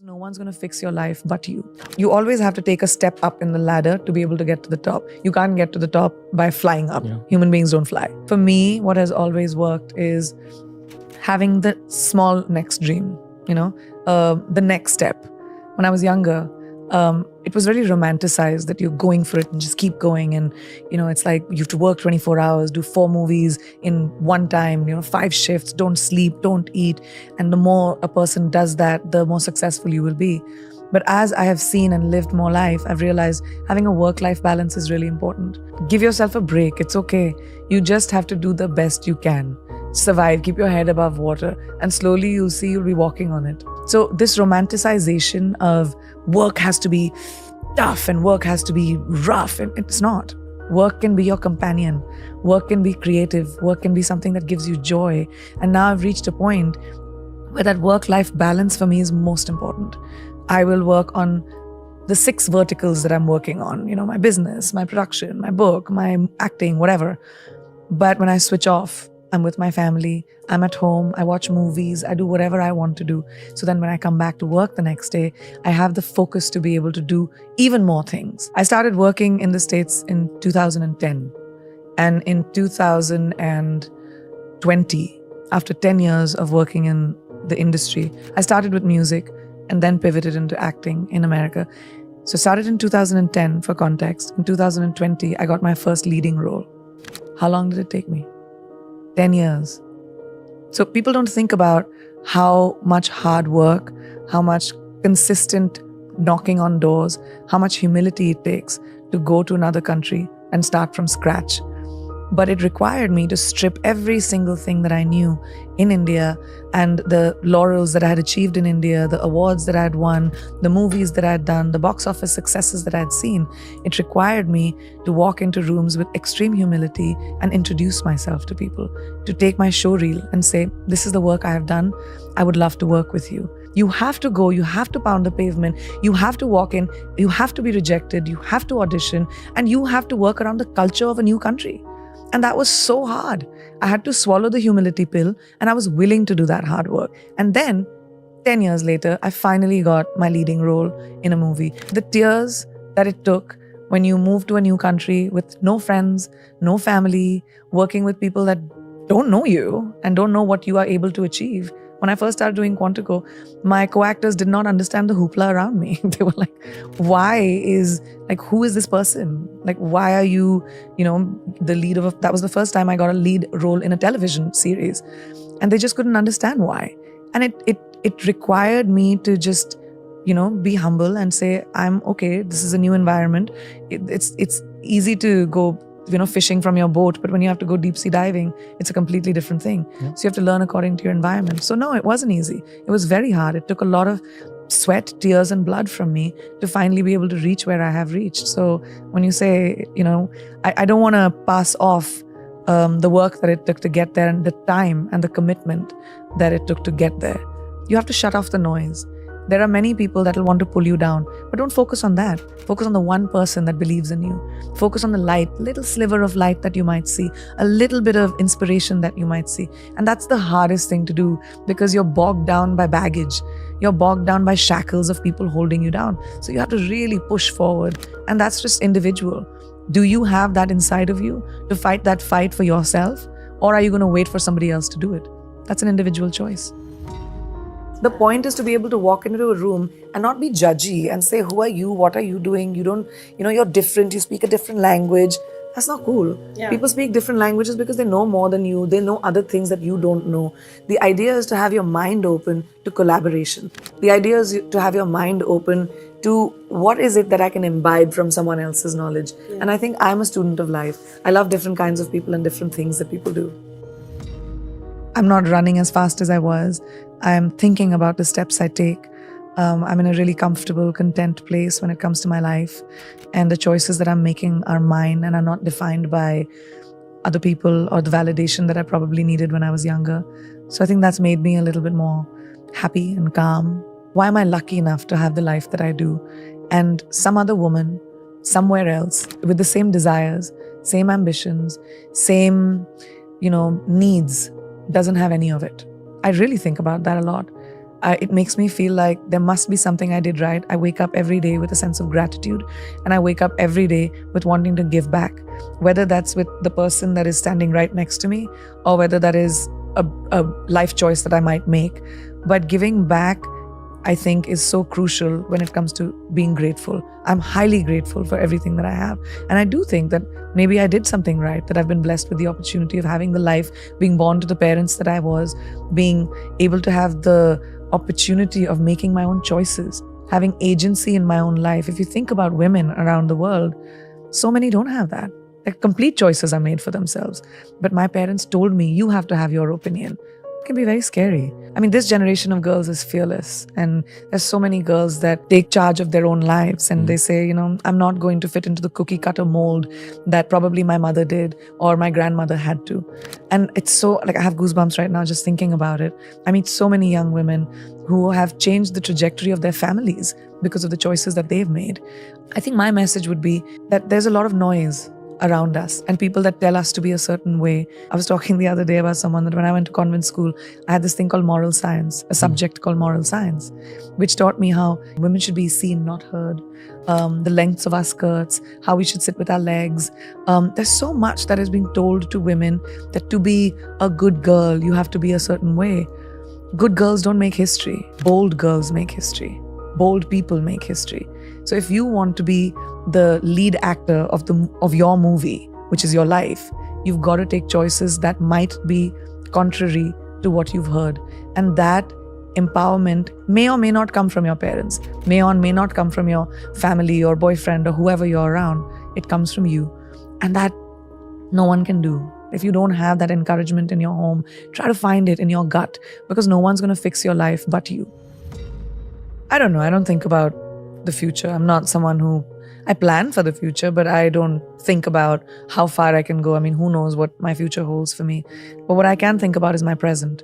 No one's going to fix your life but you. You always have to take a step up in the ladder to be able to get to the top. You can't get to the top by flying up. Yeah. Human beings don't fly. For me, what has always worked is having the small next dream, the next step. When I was younger, it was very romanticized that you're going for it and just keep going. And, it's like you have to work 24 hours, do 4 movies in one time, 5 shifts, don't sleep, don't eat. And the more a person does that, the more successful you will be. But as I have seen and lived more life, I've realized having a work-life balance is really important. Give yourself a break. It's okay. You just have to do the best you can. Survive, keep your head above water, and slowly you'll see you'll be walking on it. So this romanticization of work has to be tough and work has to be rough, and it's not. Work can be your companion. Work can be creative. Work can be something that gives you joy. And now I've reached a point where that work-life balance for me is most important. I will work on the 6 verticals that I'm working on, my business, my production, my book, my acting, whatever. But when I switch off, I'm with my family, I'm at home, I watch movies, I do whatever I want to do. So then when I come back to work the next day, I have the focus to be able to do even more things. I started working in the States in 2010. And in 2020, after 10 years of working in the industry, I started with music and then pivoted into acting in America. So started in 2010, for context. In 2020, I got my first leading role. How long did it take me? 10 years. So people don't think about how much hard work, how much consistent knocking on doors, how much humility it takes to go to another country and start from scratch. But it required me to strip every single thing that I knew in India and the laurels that I had achieved in India, the awards that I had won, the movies that I had done, the box office successes that I had seen. It required me to walk into rooms with extreme humility and introduce myself to people, to take my show reel and say, this is the work I have done. I would love to work with you. You have to go, you have to pound the pavement, you have to walk in, you have to be rejected, you have to audition, and you have to work around the culture of a new country. And that was so hard. I had to swallow the humility pill, and I was willing to do that hard work. And then, 10 years later, I finally got my leading role in a movie. The tears that it took when you move to a new country with no friends, no family, working with people that don't know you and don't know what you are able to achieve. When I first started doing Quantico, my co-actors did not understand the hoopla around me. They were like, who is this person? Like, why are you, the lead of that was the first time I got a lead role in a television series. And they just couldn't understand why. And it required me to just, be humble and say, I'm okay, this is a new environment. It's easy to go fishing from your boat, but when you have to go deep sea diving, it's a completely different thing. Yeah. So you have to learn according to your environment. So no, it wasn't easy. It was very hard. It took a lot of sweat, tears, and blood from me to finally be able to reach where I have reached. So when you say, I don't want to pass off the work that it took to get there and the time and the commitment that it took to get there. You have to shut off the noise. There are many people that will want to pull you down, but don't focus on that. Focus on the one person that believes in you. Focus on the light, little sliver of light that you might see, a little bit of inspiration that you might see. And that's the hardest thing to do because you're bogged down by baggage. You're bogged down by shackles of people holding you down. So you have to really push forward. And that's just individual. Do you have that inside of you to fight that fight for yourself? Or are you going to wait for somebody else to do it? That's an individual choice. The point is to be able to walk into a room and not be judgy and say, who are you? What are you doing? You don't, you're different. You speak a different language. That's not cool. Yeah. People speak different languages because they know more than you. They know other things that you don't know. The idea is to have your mind open to collaboration. The idea is to have your mind open to what is it that I can imbibe from someone else's knowledge. Yeah. And I think I'm a student of life. I love different kinds of people and different things that people do. I'm not running as fast as I was. I'm thinking about the steps I take. I'm in a really comfortable, content place when it comes to my life. And the choices that I'm making are mine and are not defined by other people or the validation that I probably needed when I was younger. So I think that's made me a little bit more happy and calm. Why am I lucky enough to have the life that I do? And some other woman, somewhere else, with the same desires, same ambitions, same, needs, doesn't have any of it. I really think about that a lot. It makes me feel like there must be something I did right. I wake up every day with a sense of gratitude, and I wake up every day with wanting to give back, whether that's with the person that is standing right next to me or whether that is a life choice that I might make. But giving back, I think, is so crucial when it comes to being grateful. I'm highly grateful for everything that I have. And I do think that maybe I did something right, that I've been blessed with the opportunity of having the life, being born to the parents that I was, being able to have the opportunity of making my own choices, having agency in my own life. If you think about women around the world, so many don't have that. Like, complete choices are made for themselves. But my parents told me, you have to have your opinion. It can be very scary. I mean, this generation of girls is fearless. And there's so many girls that take charge of their own lives. And they say, I'm not going to fit into the cookie cutter mold that probably my mother did or my grandmother had to. And it's so, like, I have goosebumps right now just thinking about it. I meet so many young women who have changed the trajectory of their families because of the choices that they've made. I think my message would be that there's a lot of noise around us and people that tell us to be a certain way. I was talking the other day about someone that when I went to convent school, I had this thing called moral science, a subject called moral science, which taught me how women should be seen, not heard, the lengths of our skirts, how we should sit with our legs. There's so much that is being told to women that to be a good girl, you have to be a certain way. Good girls don't make history. Bold girls make history. Bold people make history. So if you want to be the lead actor of your movie, which is your life, you've got to take choices that might be contrary to what you've heard. And that empowerment may or may not come from your parents, may or may not come from your family or boyfriend or whoever you're around. It comes from you. And that no one can do. If you don't have that encouragement in your home, try to find it in your gut, because no one's going to fix your life but you. I don't know. I don't think about the future. I'm not someone who, I plan for the future, but I don't think about how far I can go. I mean, who knows what my future holds for me. But what I can think about is my present.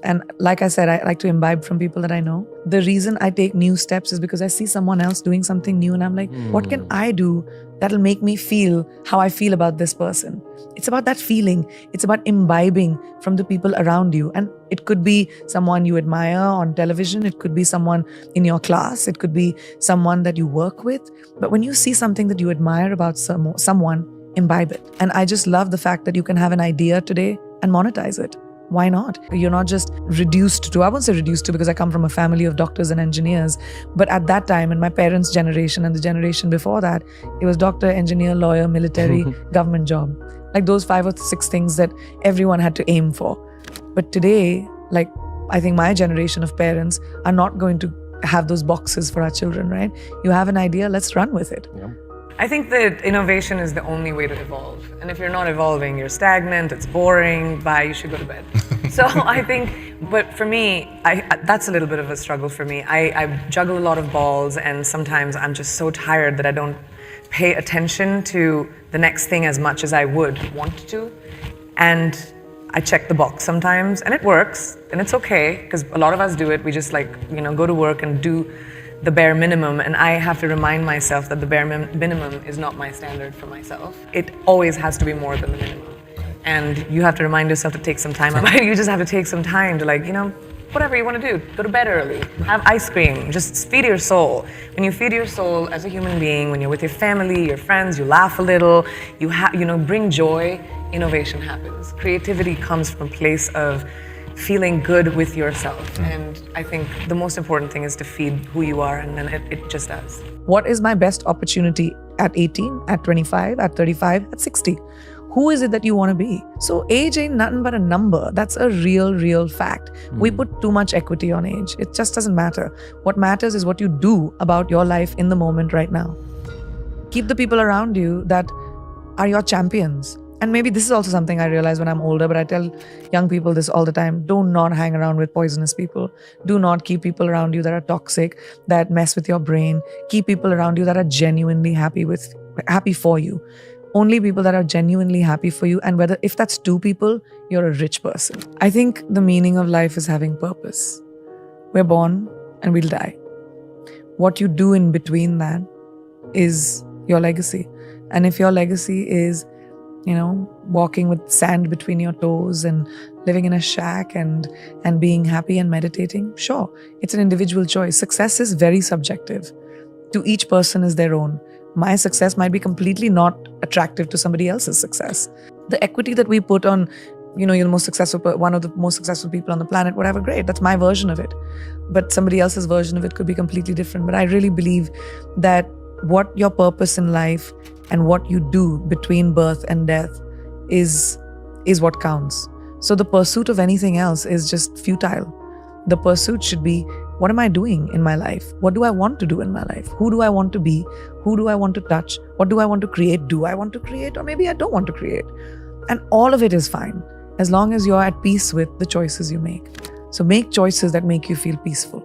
And like I said, I like to imbibe from people that I know. The reason I take new steps is because I see someone else doing something new and I'm like, what can I do that'll make me feel how I feel about this person? It's about that feeling. It's about imbibing from the people around you. And it could be someone you admire on television. It could be someone in your class. It could be someone that you work with. But when you see something that you admire about someone, imbibe it. And I just love the fact that you can have an idea today and monetize it. Why not? You're not just reduced to, I won't say reduced to because I come from a family of doctors and engineers, but at that time in my parents' generation and the generation before that, it was doctor, engineer, lawyer, military, government job. Like those 5 or 6 things that everyone had to aim for. But today, like I think my generation of parents are not going to have those boxes for our children, right? You have an idea, let's run with it. Yeah. I think that innovation is the only way to evolve. And if you're not evolving, you're stagnant, it's boring, bye, you should go to bed. So I think, but for me, that's a little bit of a struggle for me. I juggle a lot of balls and sometimes I'm just so tired that I don't pay attention to the next thing as much as I would want to. And I check the box sometimes and it works and it's okay because a lot of us do it. We just go to work and do the bare minimum, and I have to remind myself that the bare minimum is not my standard for myself. It always has to be more than the minimum. And you have to remind yourself to take some time. You just have to take some time to whatever you want to do. Go to bed early, have ice cream, just feed your soul. When you feed your soul as a human being, when you're with your family, your friends, you laugh a little, you bring joy, innovation happens. Creativity comes from a place of feeling good with yourself. And I think the most important thing is to feed who you are, and then it just does. What is my best opportunity at 18, at 25, at 35, at 60? Who is it that you want to be? So age ain't nothing but a number. That's a real fact. We put too much equity on age. It just doesn't matter. What matters is what you do about your life in the moment right now. Keep the people around you that are your champions. And maybe this is also something I realize when I'm older, but I tell young people this all the time. Do not hang around with poisonous people. Do not keep people around you that are toxic, that mess with your brain. Keep people around you that are genuinely happy for you. Only people that are genuinely happy for you. And if that's 2 people, you're a rich person. I think the meaning of life is having purpose. We're born and we'll die. What you do in between that is your legacy. And if your legacy is walking with sand between your toes and living in a shack and being happy and meditating. Sure, it's an individual choice. Success is very subjective. To each person is their own. My success might be completely not attractive to somebody else's success. The equity that we put on, you're the most successful, one of the most successful people on the planet, whatever, great. That's my version of it. But somebody else's version of it could be completely different. But I really believe that what your purpose in life and what you do between birth and death is what counts. So the pursuit of anything else is just futile. The pursuit should be, what am I doing in my life? What do I want to do in my life? Who do I want to be? Who do I want to touch? What do I want to create? Do I want to create? Or maybe I don't want to create. And all of it is fine, as long as you're at peace with the choices you make. So make choices that make you feel peaceful.